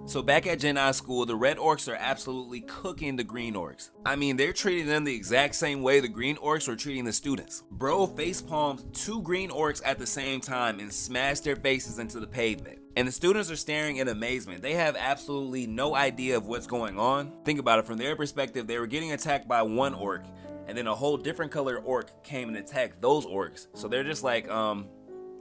So back at Gen I school, the red orcs are absolutely cooking the green orcs. I mean, they're treating them the exact same way the green orcs were treating the students. Bro facepalmed 2 green orcs at the same time and smashed their faces into the pavement. And the students are staring in amazement. They have absolutely no idea of what's going on. Think about it, from their perspective, they were getting attacked by one orc, and then a whole different color orc came and attacked those orcs. So they're just like,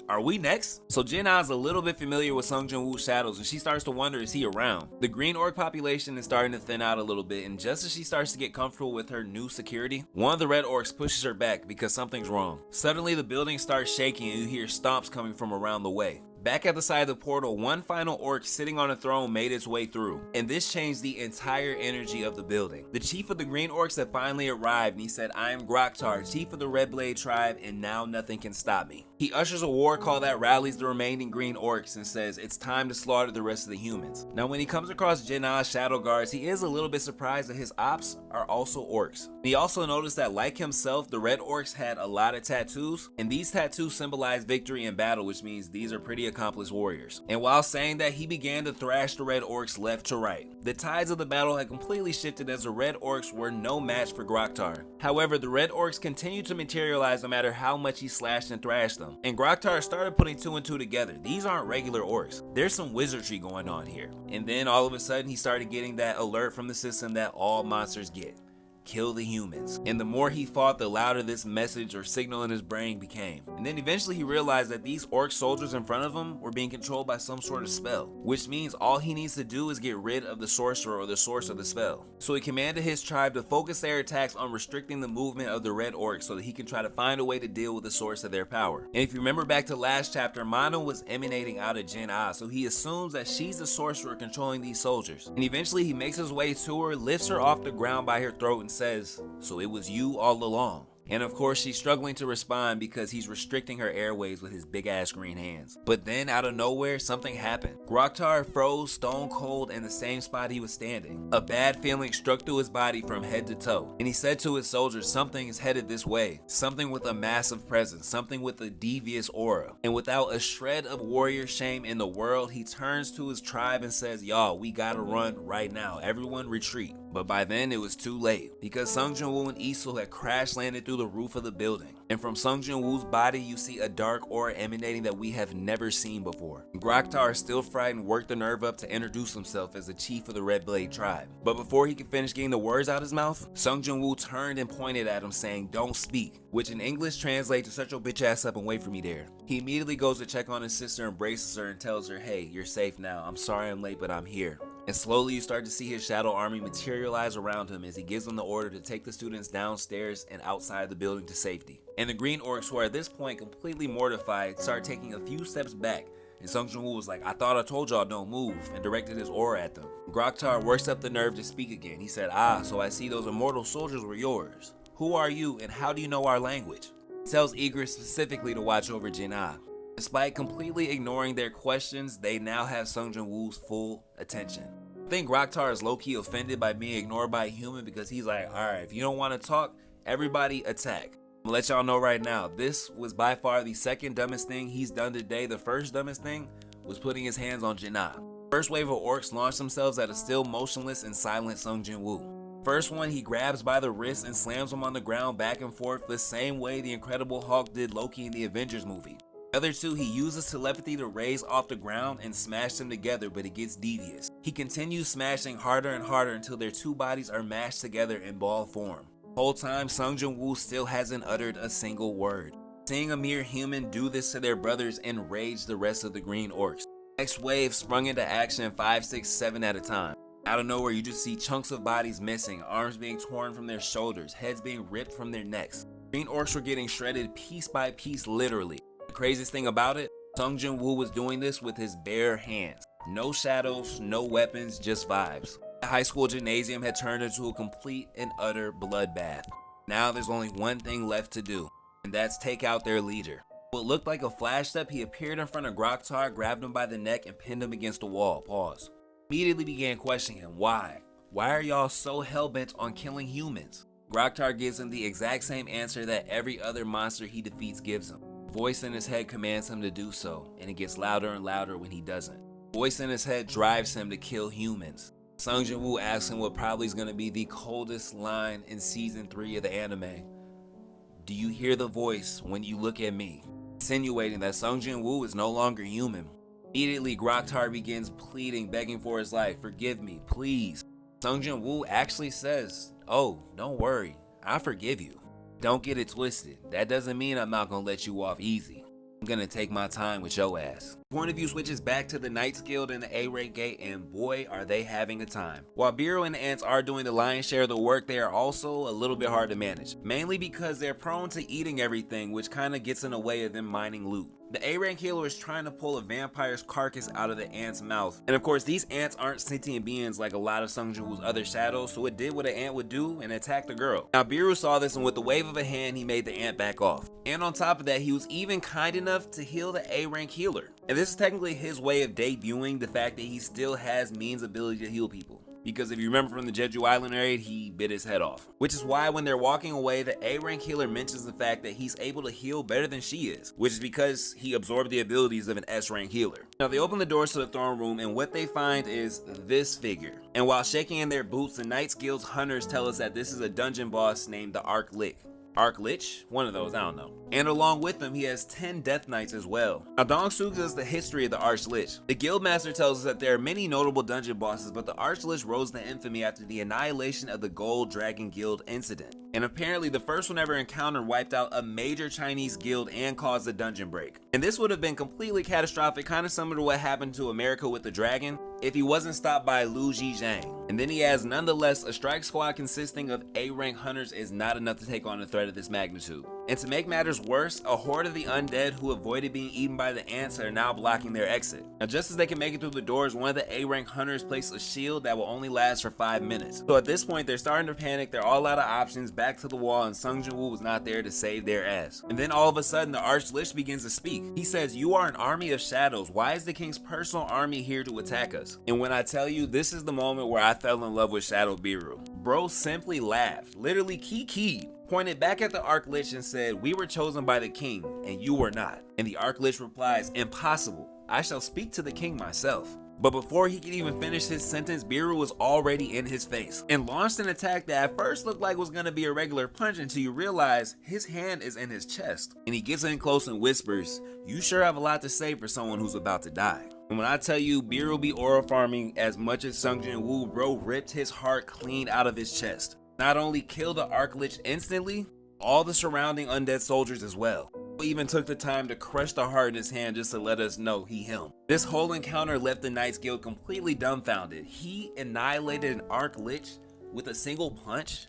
are we next? So Jinwoo is a little bit familiar with Sung Jinwoo's shadows, and she starts to wonder, is he around? The green orc population is starting to thin out a little bit, and just as she starts to get comfortable with her new security, one of the red orcs pushes her back because something's wrong. Suddenly the building starts shaking and you hear stomps coming from around the way. Back at the side of the portal, one final orc sitting on a throne made its way through, and this changed the entire energy of the building. The chief of the green orcs had finally arrived, and he said, I am Groktar, chief of the Red Blade tribe, and now nothing can stop me. He ushers a war call that rallies the remaining green orcs and says it's time to slaughter the rest of the humans. Now when he comes across Jinwoo's shadow guards, he is a little bit surprised that his ops are also orcs. He also noticed that, like himself, the red orcs had a lot of tattoos, and these tattoos symbolize victory in battle, which means these are pretty accomplished warriors. And while saying that, he began to thrash the red orcs left to right. The tides of the battle had completely shifted as the red orcs were no match for Groktar. However, the red orcs continued to materialize no matter how much he slashed and thrashed them. And Groktar started putting 2 and 2 together. These aren't regular orcs. There's some wizardry going on here. And then all of a sudden he started getting that alert from the system that all monsters get. Kill the humans. And the more he fought, the louder this message or signal in his brain became. And then eventually he realized that these orc soldiers in front of him were being controlled by some sort of spell, which means all he needs to do is get rid of the sorcerer or the source of the spell. So he commanded his tribe to focus their attacks on restricting the movement of the red orcs so that he can try to find a way to deal with the source of their power. And if you remember back to last chapter, Manhwa was emanating out of Jinwoo, so he assumes that she's the sorcerer controlling these soldiers. And eventually he makes his way to her, lifts her off the ground by her throat, and says, so it was you all along. And of course she's struggling to respond because he's restricting her airways with his big ass green hands. But then out of nowhere, something happened. Groktar froze stone cold in the same spot he was standing. A bad feeling struck through his body from head to toe, and he said to his soldiers, something is headed this way. Something with a massive presence, something with a devious aura. And without a shred of warrior shame in the world, he turns to his tribe and says, y'all, we gotta run right now. Everyone retreat. But by then it was too late, because Sung Jinwoo and Isul had crash landed through the roof of the building. And from Sung Jinwoo's body you see a dark aura emanating that we have never seen before. Groktar, still frightened, worked the nerve up to introduce himself as the chief of the Red Blade tribe. But before he could finish getting the words out his mouth, Sung Jinwoo turned and pointed at him saying, don't speak, which in English translates to shut your bitch ass up and wait for me there. He immediately goes to check on his sister, embraces her, and tells her, hey, you're safe now. I'm sorry I'm late, but I'm here. And slowly you start to see his shadow army materialize around him as he gives them the order to take the students downstairs and outside the building to safety. And the green orcs, who are at this point completely mortified, start taking a few steps back. And Sung Jinwoo was like, I thought I told y'all don't move, and directed his aura at them. Groktar works up the nerve to speak again. He said, so I see those immortal soldiers were yours. Who are you and how do you know our language? He tells Igris specifically to watch over Jinwoo. Despite completely ignoring their questions, they now have Sung Jinwoo's full attention. I think Groktar is low-key offended by being ignored by a human because he's like, alright, if you don't want to talk, everybody attack. I'm gonna let y'all know right now, this was by far the second dumbest thing he's done today. The first dumbest thing was putting his hands on Jinwoo. First wave of orcs launched themselves at a still motionless and silent Sung Jinwoo. First one he grabs by the wrist and slams him on the ground back and forth the same way the Incredible Hulk did Loki in the Avengers movie. The other two he uses telepathy to raise off the ground and smash them together, but it gets devious. He continues smashing harder and harder until their two bodies are mashed together in ball form. The whole time Sung Jinwoo still hasn't uttered a single word. Seeing a mere human do this to their brothers enraged the rest of the green orcs. Next wave sprung into action 5, 6, 7 at a time. Out of nowhere you just see chunks of bodies missing, arms being torn from their shoulders, heads being ripped from their necks. Green orcs were getting shredded piece by piece, literally. The craziest thing about it, Sung Jinwoo was doing this with his bare hands. No shadows, no weapons, just vibes. The high school gymnasium had turned into a complete and utter bloodbath. Now there's only one thing left to do, and that's take out their leader. What looked like a flash step, he appeared in front of Groktar, grabbed him by the neck, and pinned him against the wall. Pause. Immediately began questioning him. Why? Why are y'all so hell-bent on killing humans? Groktar gives him the exact same answer that every other monster he defeats gives him. The voice in his head commands him to do so, and it gets louder and louder when he doesn't. Voice in his head drives him to kill humans. Sung Jinwoo asks him what probably is going to be the coldest line in season 3 of the anime. Do you hear the voice when you look at me? Insinuating that Sung Jinwoo is no longer human. Immediately, Groktar begins pleading, begging for his life. Forgive me, please. Sung Jinwoo actually says, oh, don't worry, I forgive you. Don't get it twisted. That doesn't mean I'm not gonna let you off easy. I'm gonna take my time with your ass. Point of view switches back to the Knights Guild and the A-Rank Gate, and boy are they having a time. While Biro and the Ants are doing the lion's share of the work, they are also a little bit hard to manage. Mainly because they're prone to eating everything, which kinda gets in the way of them mining loot. The A-Rank healer is trying to pull a vampire's carcass out of the ant's mouth. And of course, these ants aren't sentient beings like a lot of Sung Jinwoo's other shadows, so it did what an ant would do and attacked the girl. Now, Biru saw this, and with the wave of a hand, he made the ant back off. And on top of that, he was even kind enough to heal the A-Rank healer. And this is technically his way of debuting the fact that he still has means ability to heal people. Because if you remember from the Jeju Island raid, he bit his head off. Which is why when they're walking away, the A-Rank healer mentions the fact that he's able to heal better than she is, which is because he absorbed the abilities of an S-rank healer. Now they open the doors to the throne room, and what they find is this figure. And while shaking in their boots, the Knights Guild's hunters tell us that this is a dungeon boss named the Arch-Lich. Arch-Lich? One of those, I don't know. And along with them, he has 10 Death Knights as well. Now, Dong-Soo gives us the history of the Arch-Lich. The Guildmaster tells us that there are many notable dungeon bosses, but the Arch-Lich rose to infamy after the annihilation of the Gold Dragon Guild incident. And apparently, the first one ever encountered wiped out a major Chinese guild and caused a dungeon break. And this would have been completely catastrophic, kind of similar to what happened to America with the dragon, if he wasn't stopped by Lu Zhizhang. And then he adds, nonetheless, a strike squad consisting of A-rank hunters is not enough to take on a threat of this magnitude. And to make matters worse, a horde of the undead who avoided being eaten by the ants are now blocking their exit. Now, just as they can make it through the doors, one of the A-rank hunters placed a shield that will only last for 5 minutes. So at this point, they're starting to panic, they're all out of options, back to the wall, and Sung Jinwoo was not there to save their ass. And then all of a sudden, the Arch-Lich begins to speak. He says, "You are an army of shadows. Why is the king's personal army here to attack us?" And when I tell you, this is the moment where I fell in love with Shadow Biru. Bro simply laughed, literally key-keyed, pointed back at the Arch-Lich and said, "We were chosen by the king, and you were not." And the Arch-Lich replies, "Impossible. I shall speak to the king myself." But before he could even finish his sentence, Biru was already in his face and launched an attack that at first looked like was going to be a regular punch until you realize his hand is in his chest. And he gets in close and whispers, "You sure have a lot to say for someone who's about to die." And when I tell you Biru be aura farming as much as Sung Jinwoo, bro ripped his heart clean out of his chest. Not only killed the Arch-Lich instantly, all the surrounding undead soldiers as well. He even took the time to crush the heart in his hand just to let us know he him. This whole encounter left the Knights Guild completely dumbfounded. He annihilated an Arch-Lich with a single punch?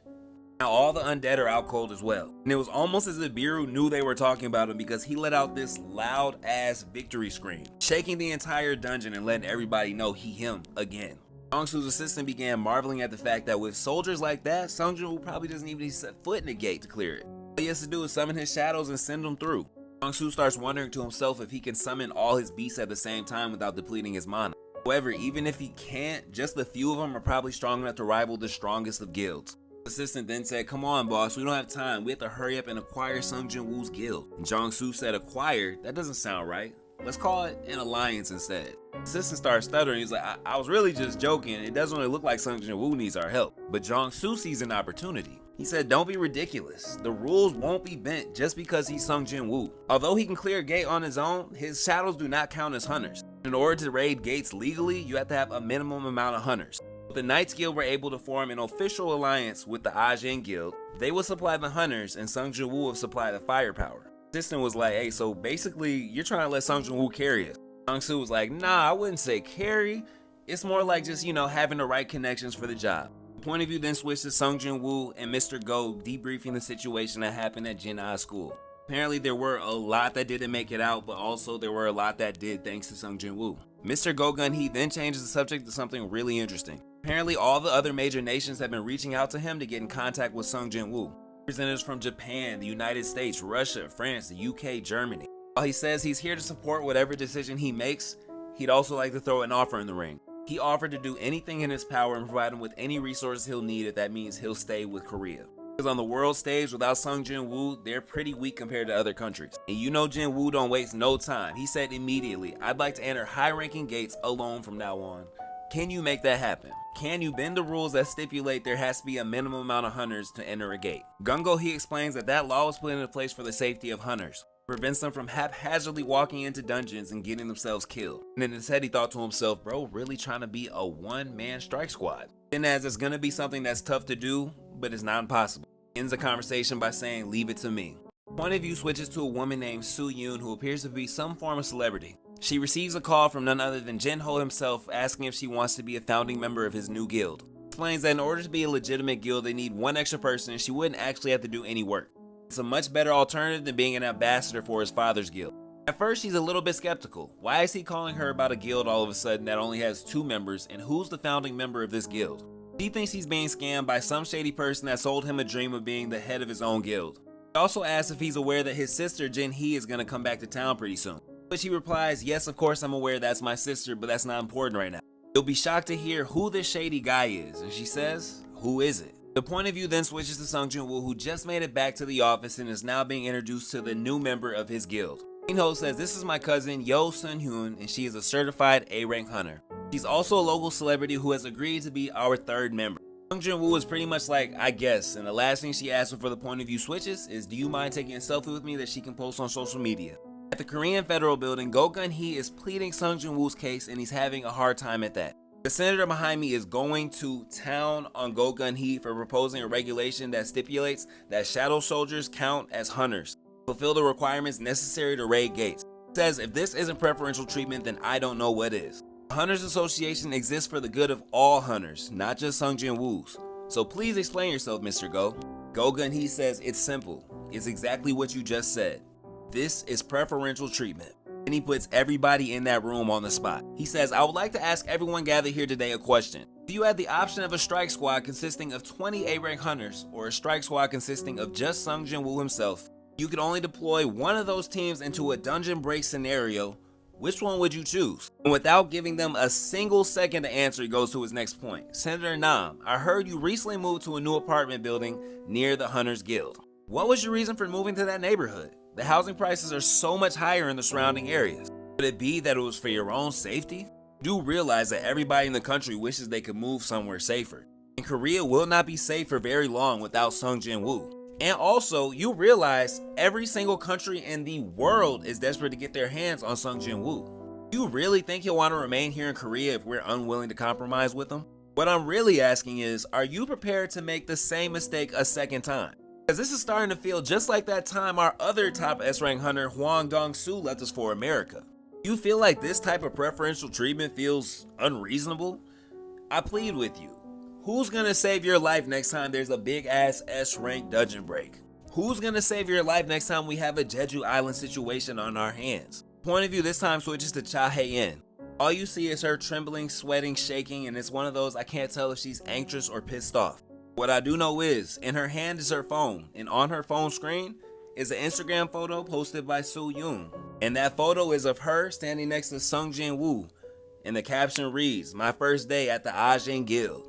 Now all the undead are out cold as well. And it was almost as if Biru knew they were talking about him because he let out this loud ass victory scream, shaking the entire dungeon and letting everybody know he him again. Dong-Soo's assistant began marveling at the fact that with soldiers like that, Sung Jinwoo probably doesn't even need to set foot in the gate to clear it. All he has to do is summon his shadows and send them through. Dong-Soo starts wondering to himself if he can summon all his beasts at the same time without depleting his mana. However, even if he can't, just a few of them are probably strong enough to rival the strongest of guilds. The assistant then said, "Come on, boss, we don't have time. We have to hurry up and acquire Sung Jinwoo's guild." And Dong-Soo said, "Acquire? That doesn't sound right. Let's call it an alliance instead." The assistant started stuttering. He's like, I was really just joking. It doesn't really look like Sung Jinwoo needs our help." But Dong-Soo sees an opportunity. He said, "Don't be ridiculous. The rules won't be bent just because he's Sung Jinwoo. Although he can clear a gate on his own, his shadows do not count as hunters. In order to raid gates legally, you have to have a minimum amount of hunters." The Knights Guild were able to form an official alliance with the Ajin Guild. They would supply the hunters, and Sung Jinwoo would supply the firepower. The assistant was like, "Hey, so basically, you're trying to let Sung Jinwoo carry us." Dong-Soo was like, "Nah, I wouldn't say carry. It's more like just, having the right connections for the job." The point of view then switched to Sung Jinwoo and Mr. Go debriefing the situation that happened at Jin'a School. Apparently, there were a lot that didn't make it out, but also there were a lot that did thanks to Sung Jinwoo. Mr. Go-Gun, he then changes the subject to something really interesting. Apparently, all the other major nations have been reaching out to him to get in contact with Sung Jinwoo. Representatives from Japan, the United States, Russia, France, the UK, Germany. While he says he's here to support whatever decision he makes, he'd also like to throw an offer in the ring. He offered to do anything in his power and provide him with any resources he'll need if that means he'll stay with Korea. Because on the world stage without Sung Jinwoo, they're pretty weak compared to other countries. And you know Jinwoo don't waste no time. He said immediately, I'd like to enter high-ranking gates alone from now on. Can you make that happen? Can you bend the rules that stipulate there has to be a minimum amount of hunters to enter a gate? Gungo he explains that law was put into place for the safety of hunters. Prevents them from haphazardly walking into dungeons and getting themselves killed. And in his head he thought to himself, bro, really trying to be a one-man strike squad? Then as it's gonna be something that's tough to do, but it's not impossible. Ends the conversation by saying, leave it to me. Point of view switches to a woman named Soo Yoon who appears to be some form of celebrity. She receives a call from none other than Jinho himself asking if she wants to be a founding member of his new guild. Explains that in order to be a legitimate guild they need one extra person and she wouldn't actually have to do any work. It's a much better alternative than being an ambassador for his father's guild. At first she's a little bit skeptical. Why is he calling her about a guild all of a sudden that only has 2 members, and who's the founding member of this guild? She thinks he's being scammed by some shady person that sold him a dream of being the head of his own guild. He also asks if he's aware that his sister Jin Hee is going to come back to town pretty soon. But she replies, yes, of course I'm aware that's my sister, but that's not important right now. You'll be shocked to hear who this shady guy is. And she says, who is it? The point of view then switches to Sung Jinwoo, who just made it back to the office and is now being introduced to the new member of his guild. Jinho says, this is my cousin Yo Sun Hyun and she is a certified A-rank hunter. She's also a local celebrity who has agreed to be our 3rd member. Sung Jinwoo is pretty much like, I guess, and the last thing she asks for the point of view switches is, do you mind taking a selfie with me that she can post on social media? At the Korean Federal Building, Go Gun Hee is pleading Sung Jinwoo's case and he's having a hard time at that. The senator behind me is going to town on Go Gun Hee for proposing a regulation that stipulates that shadow soldiers count as hunters, fulfill the requirements necessary to raid gates. He says if this isn't preferential treatment, then I don't know what is. The Hunters Association exists for the good of all hunters, not just Sung Jinwoo's. So please explain yourself, Mr. Go. Go Gun Hee says it's simple. It's exactly what you just said. This is preferential treatment. And he puts everybody in that room on the spot. He says, I would like to ask everyone gathered here today a question. If you had the option of a strike squad consisting of 20 A-rank hunters or a strike squad consisting of just Sung Jinwoo himself, you could only deploy one of those teams into a dungeon break scenario, which one would you choose? And without giving them a single second to answer, he goes to his next point. Senator Nam, I heard you recently moved to a new apartment building near the Hunters Guild. What was your reason for moving to that neighborhood? The housing prices are so much higher in the surrounding areas. Could it be that it was for your own safety? Do realize that everybody in the country wishes they could move somewhere safer. And Korea will not be safe for very long without Sung Jinwoo. And also, you realize every single country in the world is desperate to get their hands on Sung Jinwoo. You really think he'll want to remain here in Korea if we're unwilling to compromise with him? What I'm really asking is, are you prepared to make the same mistake a second time? Because this is starting to feel just like that time our other top S-rank hunter Hwang Dong-soo left us for America. You feel like this type of preferential treatment feels unreasonable? I plead with you. Who's gonna save your life next time there's a big ass S-rank dungeon break? Who's gonna save your life next time we have a Jeju Island situation on our hands? Point of view this time switches to Cha Hae-in. All you see is her trembling, sweating, shaking, and it's one of those I can't tell if she's anxious or pissed off. What I do know is, in her hand is her phone, and on her phone screen is an Instagram photo posted by Soo Yoon. And that photo is of her standing next to Sung Jinwoo, and the caption reads, "My first day at the Ajin Guild."